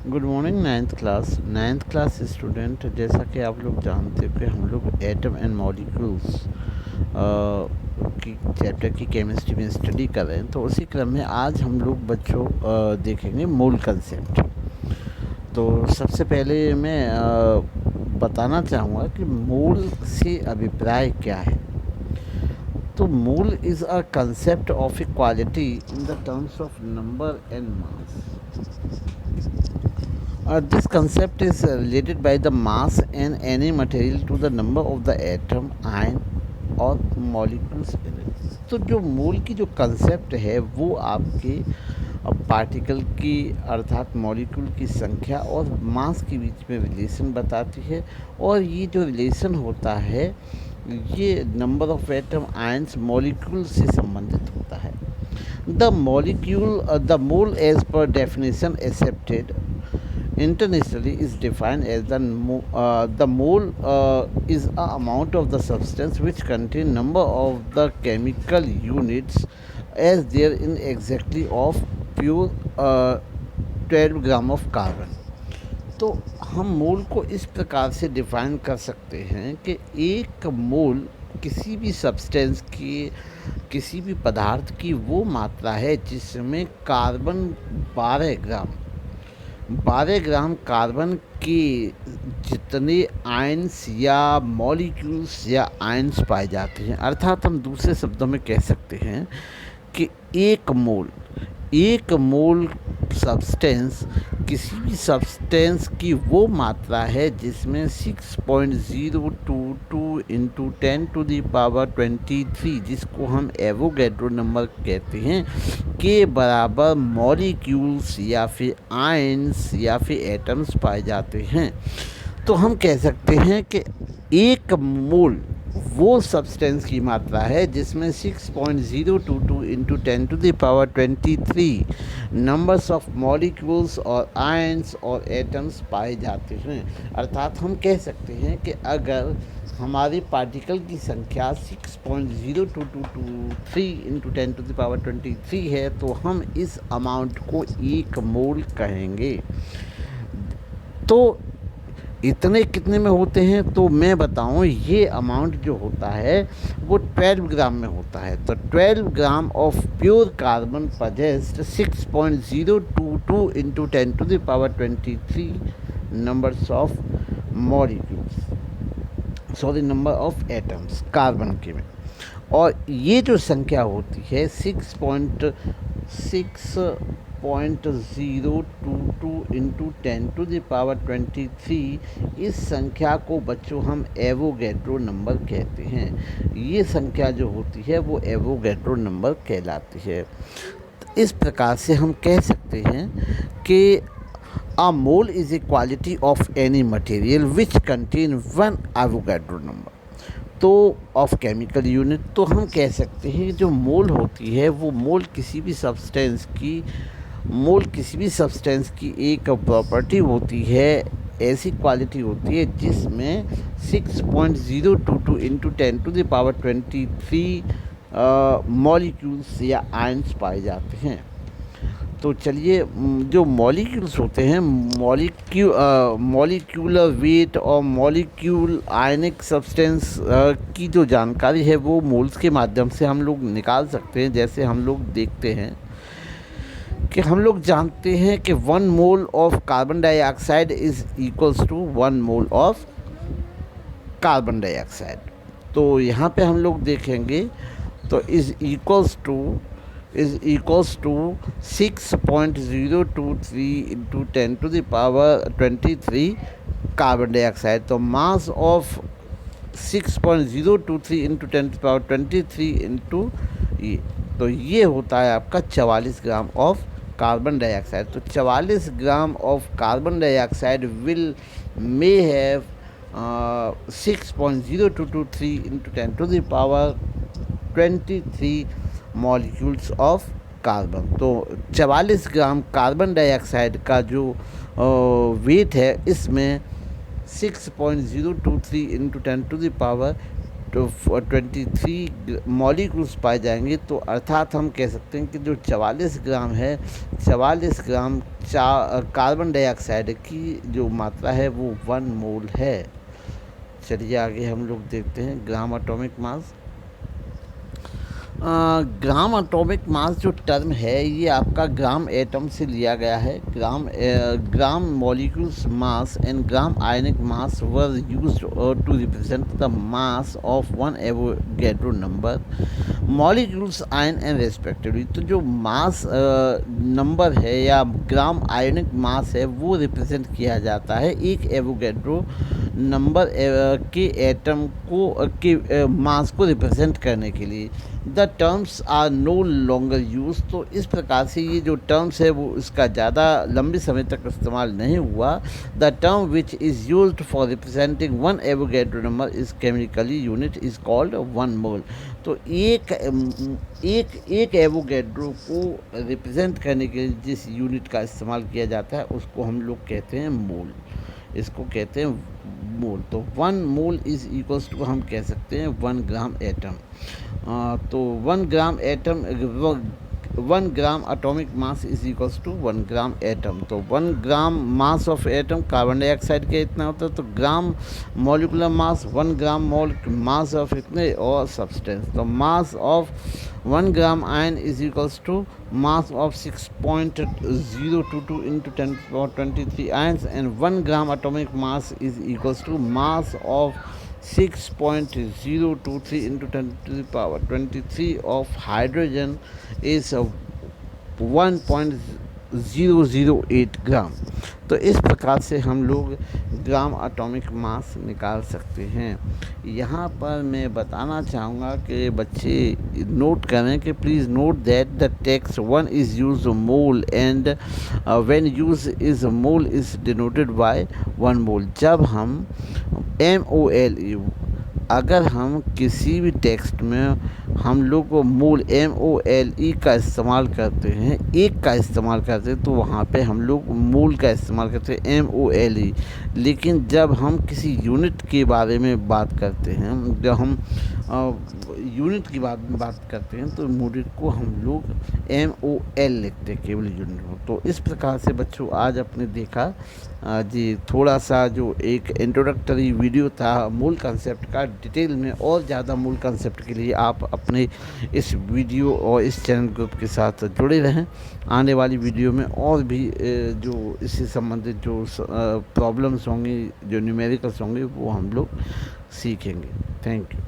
Good morning ninth class student. जैसा कि आप लोग जानते हो कि हम लोग एटम एंड मॉलिक्यूल्स की चैप्टर की केमिस्ट्री में स्टडी कर रहे हैं, तो उसी क्रम में आज हम लोग बच्चों देखेंगे मोल कंसेप्ट। तो सबसे पहले मैं बताना चाहूँगा कि मोल से अभिप्राय क्या है। तो mole is a concept of equality in the terms of number and mass. This concept is related by the mass in any material to the number of the atom, ion और molecules in it। तो जो मोल की जो concept है वो आपके particle की अर्थात मॉलिक्यूल की संख्या और मास के बीच में रिलेशन बताती है। और ये जो रिलेशन होता है ये number of atom, ions, molecule से संबंधित होता है। The mole as per definition accepted internationally is defined as the mole is a amount of the substance which contain number of the chemical units as there in exactly of pure 12 gram of carbon. तो हम मोल को इस प्रकार से define कर सकते हैं कि एक मोल किसी भी सब्सटेंस की, किसी भी पदार्थ की वो मात्रा है जिसमें कार्बन 12 ग्राम कार्बन के जितने आयंस या मॉलिक्यूल्स या आयंस पाए जाते हैं। अर्थात हम दूसरे शब्दों में कह सकते हैं कि एक मोल सब्सटेंस किसी भी सब्सटेंस की वो मात्रा है जिसमें 6.022 इंटू 10⁻23, जिसको हम एवोगैड्रो नंबर कहते हैं, के बराबर मॉलिक्यूल्स या फिर आयंस या फिर एटम्स पाए जाते हैं। तो हम कह सकते हैं कि एक मोल वो सब्सटेंस की मात्रा है जिसमें 6.022 इंटू 10⁻23 नंबर्स ऑफ मॉलिक्यूल्स और आयंस और एटम्स पाए जाते हैं। अर्थात हम कह सकते हैं कि अगर हमारे पार्टिकल की संख्या 6.0223 इंटू 10⁻23 है तो हम इस अमाउंट को एक मोल कहेंगे। तो इतने कितने में होते हैं तो मैं बताऊं, ये अमाउंट जो होता है वो 12 ग्राम में होता है। तो 12 gram of pure carbon possessed 6.022 into 10⁻23 numbers of molecules, sorry number of atoms carbon के में। और ये जो संख्या होती है 6.022 इंटू 10⁻23, इस संख्या को बच्चों हम एवोगैड्रो नंबर कहते हैं। ये संख्या जो होती है वो एवोगैड्रो नंबर कहलाती है। इस प्रकार से हम कह सकते हैं कि a mole is a quality of any material which contain one Avogadro number तो ऑफ केमिकल यूनिट। तो हम कह सकते हैं जो मोल होती है वो मोल किसी भी सब्सटेंस की एक प्रॉपर्टी होती है, ऐसी क्वालिटी होती है जिसमें 6.022 इंटू 10⁻23 मॉलिक्यूल्स या आयंस पाए जाते हैं। तो चलिए, जो मॉलिक्यूल्स होते हैं, मॉलिक्यूलर वेट और मॉलिक्यूल आयनिक सब्सटेंस की जो जानकारी है वो मोल्स के माध्यम से हम लोग निकाल सकते हैं। जैसे हम लोग देखते हैं कि हम लोग जानते हैं कि 1 mole of carbon dioxide is equals to 1 mole of carbon dioxide. तो यहाँ पे हम लोग देखेंगे तो is equals to 6.023 into 10⁻23 carbon dioxide. तो मास ऑफ 6.023 इंटू 10⁻23 इंटू ये, तो ये होता है आपका 44 ग्राम ऑफ कार्बन डाइऑक्साइड। तो 44 gram of carbon dioxide may have 6.0223 into 10⁻23 molecules of carbon. तो 44 ग्राम कार्बन डाइऑक्साइड का जो वेट है इसमें 6.023 इंटू 10⁻23 23 मॉलिक्यूल्स पाए जाएंगे, तो अर्थात हम कह सकते हैं कि जो 44 ग्राम है, 44 ग्राम कार्बन डाइऑक्साइड की जो मात्रा है वो 1 मोल है। चलिए आगे हम लोग देखते हैं ग्राम एटॉमिक मास। ग्राम एटॉमिक मास जो टर्म है ये आपका ग्राम एटम से लिया गया है। Gram molecules mass and gram ionic mass were used to represent the mass of one Avogadro number molecules ion and respectively. तो जो मास नंबर है या ग्राम आयनिक मास है वो रिप्रेजेंट किया जाता है एक एवोगैड्रो नंबर के एटम को के मास को रिप्रेजेंट करने के लिए। The terms are no longer use. तो इस प्रकार से ये जो टर्म्स है वो इसका ज़्यादा लंबे समय तक इस्तेमाल नहीं हुआ। The term which is used for representing one Avogadro number is chemically unit is called 1 मोल। तो एक एवोगैड्रो को रिप्रेजेंट करने के लिए जिस यूनिट का इस्तेमाल किया जाता है उसको हम लोग कहते हैं मोल। इसको कहते हैं मोल। तो 1 मोल इज़ इक्वल्स टू हम कह सकते हैं 1 ग्राम एटम। तो 1 gram atom 1 gram atomic mass is equals to 1 gram atom. तो 1 gram mass of atom carbon dioxide का इतना होता है, तो ग्राम molecular mass 1 gram mole mass of इतने और सब्सटेंस। तो mass of 1 gram ion is equals to mass of 6.022 into 10^23 ions, and 1 gram atomic mass is equals to mass of 6.023 into 10^23 of hydrogen is 1.008 ग्राम। तो इस प्रकार से हम लोग ग्राम atomic मास निकाल सकते हैं। यहाँ पर मैं बताना चाहूँगा कि बच्चे नोट करें कि please note that the text 1 is use mole and when use is mole is denoted by 1 मोल। जब हम MOL अगर हम किसी भी टेक्स्ट में हम लोग को मोल MOLE का इस्तेमाल करते हैं, एक का इस्तेमाल करते हैं, तो वहाँ पे हम लोग मोल का इस्तेमाल करते हैं MOLE। लेकिन जब हम किसी यूनिट के बारे में बात करते हैं, जब हम यूनिट की बात करते हैं तो यूनिट को हम लोग MOL लिखते हैं, केवल यूनिट को। तो इस प्रकार से बच्चों आज आपने देखा जी थोड़ा सा जो एक इंट्रोडक्टरी वीडियो था मूल कंसेप्ट का। डिटेल में और ज़्यादा मूल कंसेप्ट के लिए आप अपने इस वीडियो और इस चैनल ग्रुप के साथ जुड़े रहें। आने वाली वीडियो में और भी जो इससे संबंधित जो प्रॉब्लम्स होंगी, जो न्यूमेरिकल्स होंगे, वो हम लोग सीखेंगे। Thank you.